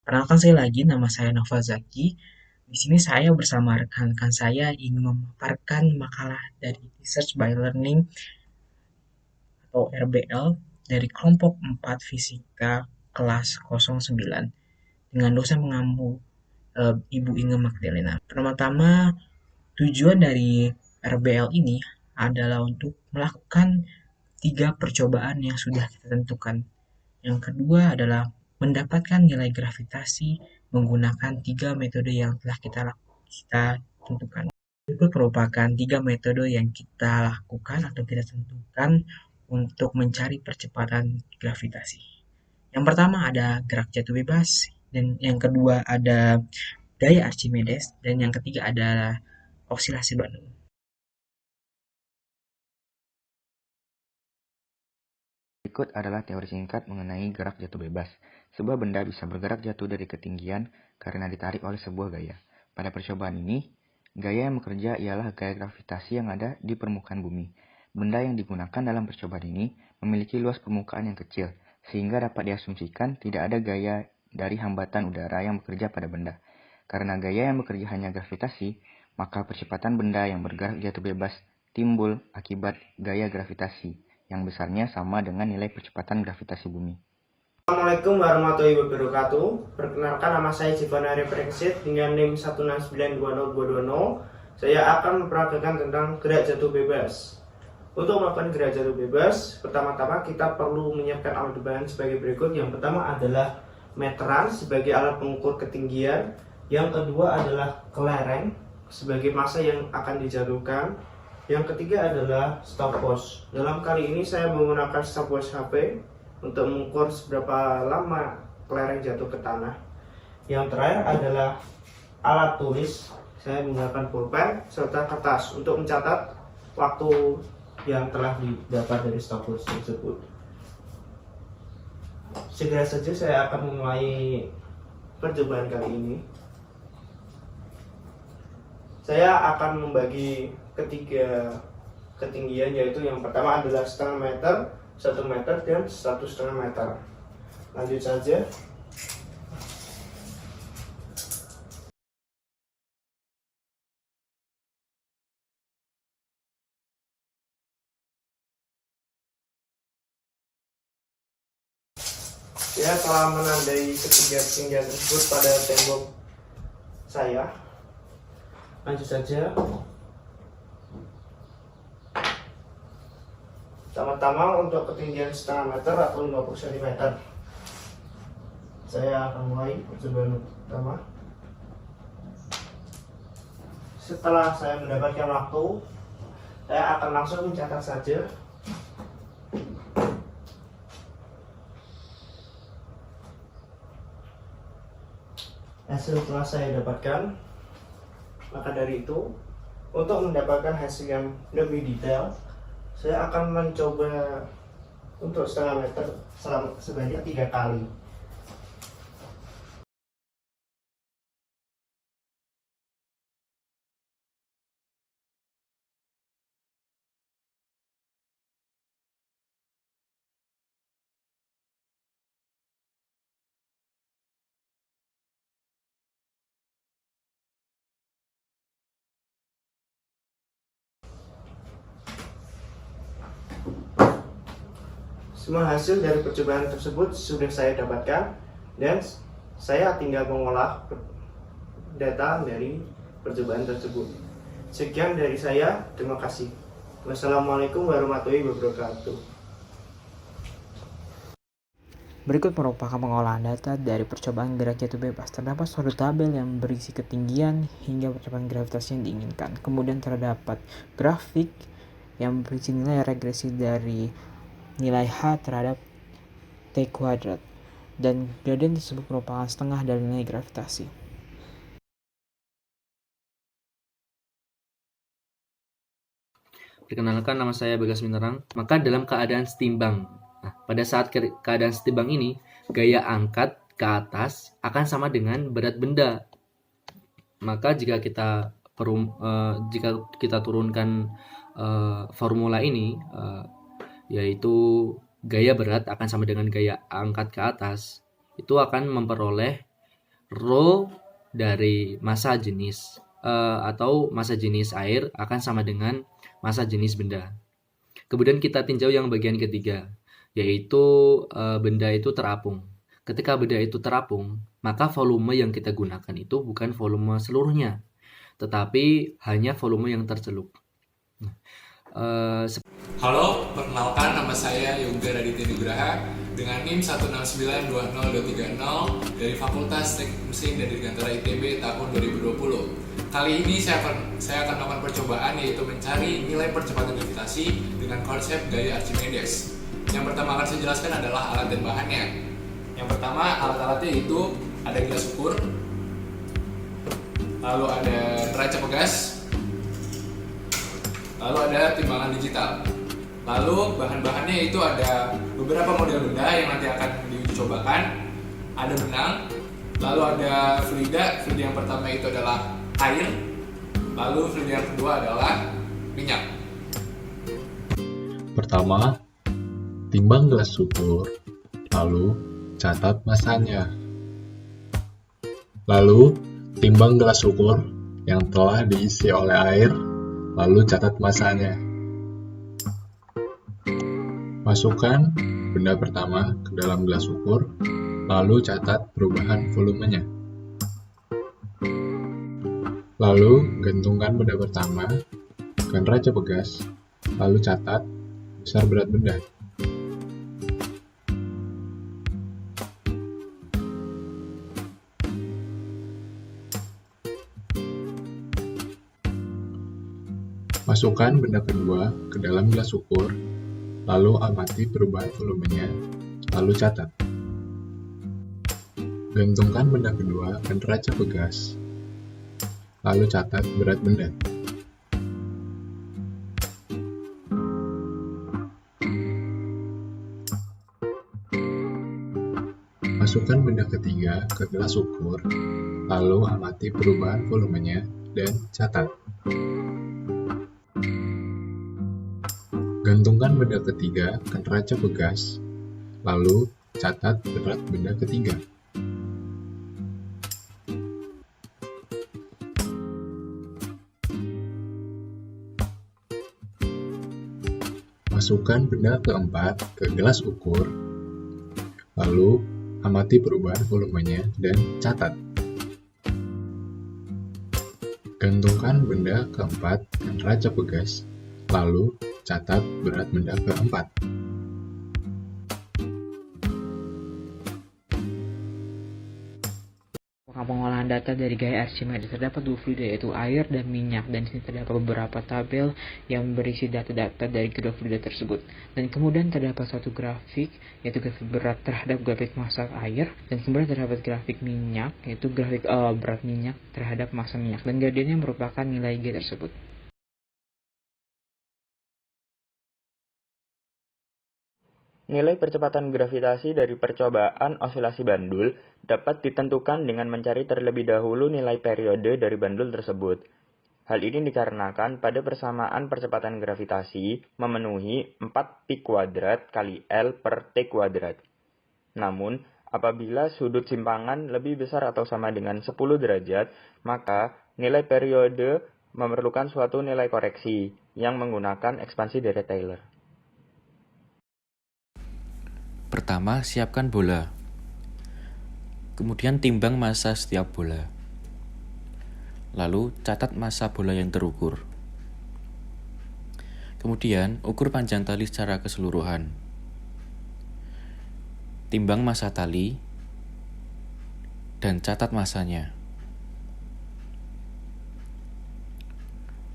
Perkenalkan saya lagi, nama saya Nova Zaki. Di sini saya bersama rekan-rekan saya ingin memaparkan makalah dari Research by Learning atau RBL dari kelompok 4 Fisika kelas 09 dengan dosen pengampu Ibu Inge Magdalena. Pertama-tama, tujuan dari RBL ini adalah untuk melakukan 3 percobaan yang sudah kita tentukan. Yang kedua adalah mendapatkan nilai gravitasi menggunakan 3 metode yang telah kita tentukan. Berikut merupakan 3 metode yang kita lakukan atau kita tentukan untuk mencari percepatan gravitasi. Yang pertama ada gerak jatuh bebas, dan yang kedua ada gaya Archimedes, dan yang ketiga adalah osilasi Bandung. Berikut adalah teori singkat mengenai gerak jatuh bebas. Sebuah benda bisa bergerak jatuh dari ketinggian karena ditarik oleh sebuah gaya. Pada percobaan ini, gaya yang bekerja ialah gaya gravitasi yang ada di permukaan bumi. Benda yang digunakan dalam percobaan ini memiliki luas permukaan yang kecil, sehingga dapat diasumsikan tidak ada gaya dari hambatan udara yang bekerja pada benda. Karena gaya yang bekerja hanya gravitasi, maka percepatan benda yang bergerak jatuh bebas timbul akibat gaya gravitasi yang besarnya sama dengan nilai percepatan gravitasi bumi. Assalamualaikum warahmatullahi wabarakatuh. Perkenalkan, nama saya Jivana Refrexit dengan NIM 1692020. Saya akan memperagakan tentang gerak jatuh bebas. Untuk melakukan gerak jatuh bebas, pertama-tama kita perlu menyiapkan alat bahan sebagai berikut. Yang pertama adalah meteran sebagai alat pengukur ketinggian. Yang kedua adalah kelereng sebagai massa yang akan dijatuhkan. Yang ketiga adalah stopwatch. Dalam kali ini saya menggunakan stopwatch HP untuk mengukur seberapa lama kelereng jatuh ke tanah. Yang terakhir adalah alat tulis. Saya menggunakan pulpen serta kertas untuk mencatat waktu yang telah didapat dari stopwatch tersebut. Segera saja saya akan memulai percobaan kali ini. Saya akan membagi ketiga ketinggian, yaitu yang pertama adalah 0,5 meter, 1 meter, dan 1,5 meter. Lanjut saja. Saya telah menandai ketinggian tersebut pada tembok saya. Lanjut saja. Pertama-tama untuk ketinggian 0,5 meter atau 50 cm. Saya akan mulai percobaan pertama. Setelah saya mendapatkan waktu, saya akan langsung mencatat saja. Hasil telah saya dapatkan. Maka dari itu, untuk mendapatkan hasil yang lebih detail, saya akan mencoba untuk 0,5 meter sebanyak 3 kali. Semua hasil dari percobaan tersebut sudah saya dapatkan, dan saya tinggal mengolah data dari percobaan tersebut. Sekian dari saya, terima kasih. Wassalamualaikum warahmatullahi wabarakatuh. Berikut merupakan pengolahan data dari percobaan gerak jatuh bebas. Terdapat suatu tabel yang berisi ketinggian hingga percepatan gravitasi yang diinginkan. Kemudian terdapat grafik yang berisi nilai regresi dari nilai H terhadap T kuadrat, dan gradien tersebut merupakan setengah dari nilai gravitasi. Perkenalkan, nama saya Bagas Minarang. Maka dalam keadaan setimbang, pada saat keadaan setimbang ini, gaya angkat ke atas akan sama dengan berat benda. Maka jika kita turunkan formula ini, yaitu gaya berat akan sama dengan gaya angkat ke atas, itu akan memperoleh Rho dari massa jenis atau massa jenis air akan sama dengan massa jenis benda. Kemudian kita tinjau yang bagian ketiga, yaitu benda itu terapung. Ketika benda itu terapung, maka volume yang kita gunakan itu bukan volume seluruhnya, tetapi hanya volume yang tercelup. Halo, perkenalkan nama saya Yoga Raditya Nugraha dengan NIM 169202030 dari Fakultas Teknik Mesin dan Dirgantara ITB tahun 2020. Kali ini saya akan melakukan percobaan, yaitu mencari nilai percepatan gravitasi dengan konsep gaya Archimedes. Yang pertama akan saya jelaskan adalah alat dan bahannya. Yang pertama, alat-alatnya itu ada gelas ukur, lalu ada neraca pegas, lalu ada timbangan digital. Lalu bahan-bahannya itu ada beberapa model benda yang nanti akan diuji cobakan. Ada benang, lalu ada fluida. Fluida yang pertama itu adalah air, lalu fluida yang kedua adalah minyak. Pertama, timbang gelas ukur, lalu catat massanya. Lalu, timbang gelas ukur yang telah diisi oleh air, lalu catat massanya. Masukkan benda pertama ke dalam gelas ukur, lalu catat perubahan volumenya. Lalu, gantungkan benda pertama ke neraca pegas, lalu catat besar berat benda. Masukkan benda kedua ke dalam gelas ukur, lalu amati perubahan volumenya, lalu catat. Gantungkan benda kedua ke neraca pegas, lalu catat berat benda. Masukkan benda ketiga ke gelas ukur, lalu amati perubahan volumenya dan catat. Gantungkan benda ketiga ke neraca pegas, lalu catat berat benda ketiga. Masukkan benda keempat ke gelas ukur, lalu amati perubahan volumenya dan catat. Gantungkan benda keempat ke neraca pegas, lalu catat berat benda keempat. Pengolahan data dari gaya Archimedes terdapat dua fluida, yaitu air dan minyak, dan di sini terdapat beberapa tabel yang berisi data-data dari kedua fluida tersebut. Dan kemudian terdapat satu grafik, yaitu grafik berat terhadap grafik massa air, dan kemudian terdapat grafik minyak, yaitu grafik berat minyak terhadap massa minyak, dan gradiennya merupakan nilai G tersebut. Nilai percepatan gravitasi dari percobaan osilasi bandul dapat ditentukan dengan mencari terlebih dahulu nilai periode dari bandul tersebut. Hal ini dikarenakan pada persamaan percepatan gravitasi memenuhi 4 pi kuadrat kali L per T kuadrat. Namun, apabila sudut simpangan lebih besar atau sama dengan 10 derajat, maka nilai periode memerlukan suatu nilai koreksi yang menggunakan ekspansi dari Taylor. Pertama, siapkan bola. Kemudian timbang massa setiap bola. Lalu, catat massa bola yang terukur. Kemudian, ukur panjang tali secara keseluruhan. Timbang massa tali dan catat massanya.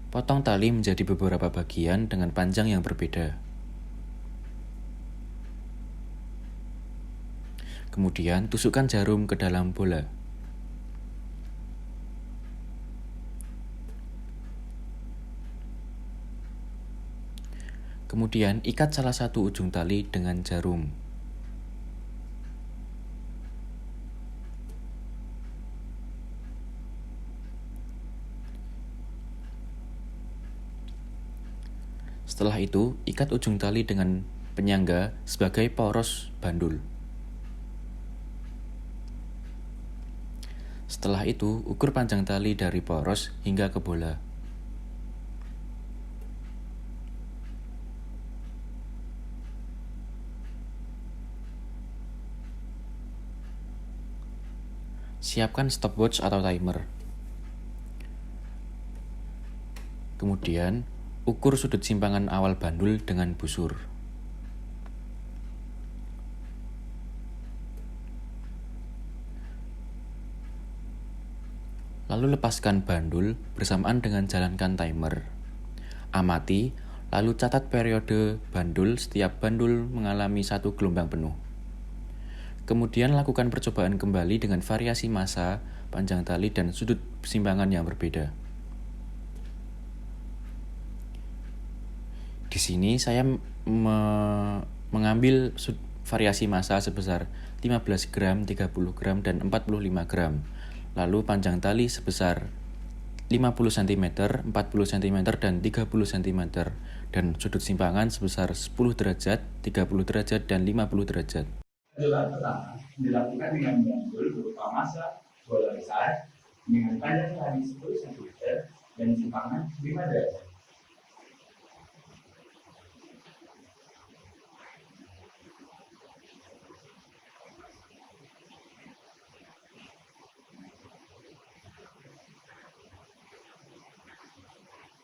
Potong tali menjadi beberapa bagian dengan panjang yang berbeda. Kemudian tusukkan jarum ke dalam bola. Kemudian ikat salah satu ujung tali dengan jarum. Setelah itu, ikat ujung tali dengan penyangga sebagai poros bandul. Setelah itu, ukur panjang tali dari poros hingga ke bola. Siapkan stopwatch atau timer. Kemudian, ukur sudut simpangan awal bandul dengan busur. Lalu lepaskan bandul bersamaan dengan jalankan timer. Amati, lalu catat periode bandul setiap bandul mengalami satu gelombang penuh. Kemudian lakukan percobaan kembali dengan variasi massa, panjang tali, dan sudut simpangan yang berbeda. Di sini saya mengambil variasi massa sebesar 15 gram, 30 gram, dan 45 gram. Lalu panjang tali sebesar 50 cm, 40 cm, dan 30 cm. Dan sudut simpangan sebesar 10 derajat, 30 derajat, dan 50 derajat. Percobaan pertama dilakukan dengan bandul berupa massa bola besar dengan panjang tali 10 cm dan simpangan 5 derajat.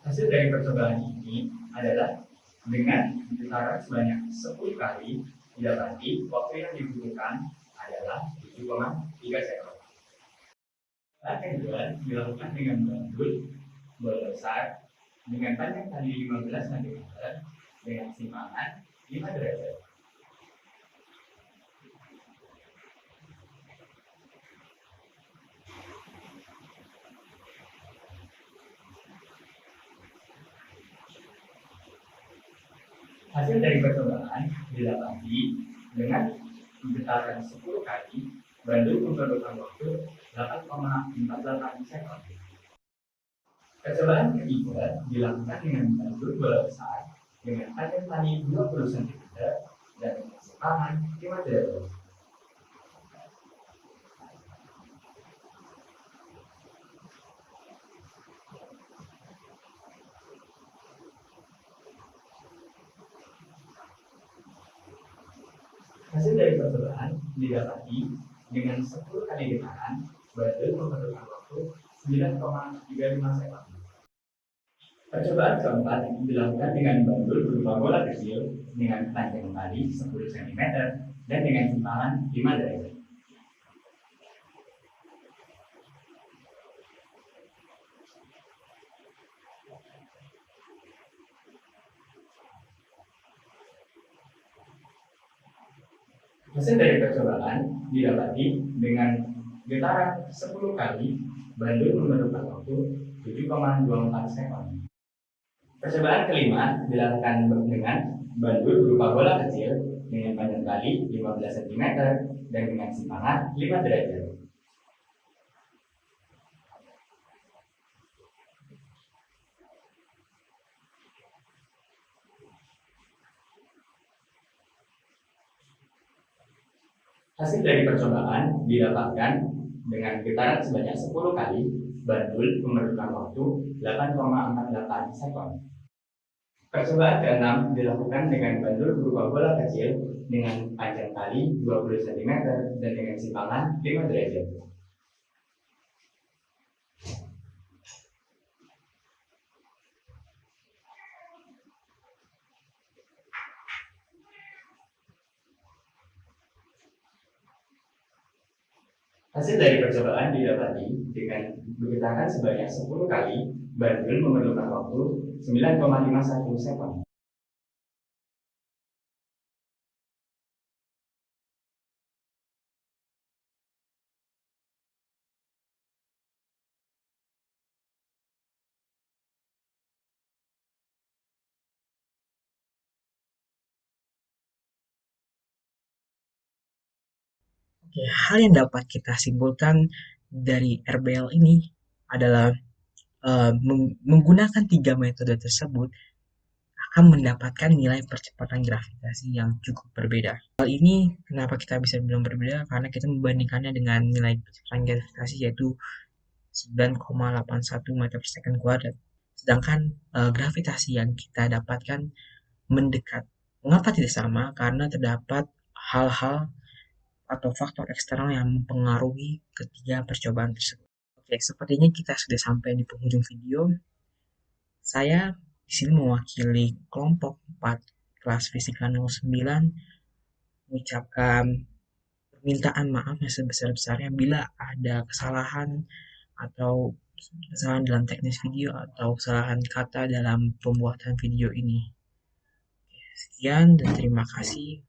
Hasil dari percobaan ini adalah dengan getaran sebanyak 10 kali didapati waktu yang dibutuhkan adalah 7,3 sekon. Tahap kedua dilakukan dengan bandul bola besar dengan panjang tali 15 cm dengan simpangan 5 derajat. Hasil dari percobaan didapati dengan getaran 10 kali bandul memerlukan waktu 8,48 sekon. Percobaan ketiga dilakukan dengan bandul bola besar dengan panjang tali 20 cm dan dengan simpangan 5 derajat. Hasil dari percobaan didapati dengan 10 kali getaran bandul memerlukan waktu 9,35 sekon. Percobaan keempat dilakukan dengan bandul berupa bola kecil dengan panjang tali 10 cm dan dengan simpangan 5 derajat. Hasil dari percobaan didapati dengan getaran 10 kali bandul memerlukan waktu 7,24 sekon. Percobaan kelima dilakukan dengan bandul berupa bola kecil dengan panjang tali 15 cm dan dengan simpangan 5 derajat. Hasil dari percobaan didapatkan dengan getaran sebanyak 10 kali bandul memerlukan waktu 8,48 sekon. Percobaan keenam dilakukan dengan bandul berupa bola kecil dengan panjang tali 20 cm dan dengan simpangan 5 derajat. Hasil dari percobaan didapati dengan getaran sebanyak 10 kali bandul memerlukan waktu 9,51 sekon. Oke, hal yang dapat kita simpulkan dari RBL ini adalah menggunakan tiga metode tersebut akan mendapatkan nilai percepatan gravitasi yang cukup berbeda. Hal ini kenapa kita bisa bilang berbeda? Karena kita membandingkannya dengan nilai percepatan gravitasi yaitu 9,81 meter per second kuadrat. Sedangkan gravitasi yang kita dapatkan mendekat. Mengapa tidak sama? Karena terdapat hal-hal atau faktor eksternal yang mempengaruhi ketiga percobaan tersebut. Oke, sepertinya kita sudah sampai di penghujung video. Saya di sini mewakili kelompok 4 kelas Fisika 09 mengucapkan permintaan maaf yang sebesar-besarnya bila ada kesalahan atau kesalahan dalam teknis video atau kesalahan kata dalam pembuatan video ini. Sekian dan terima kasih.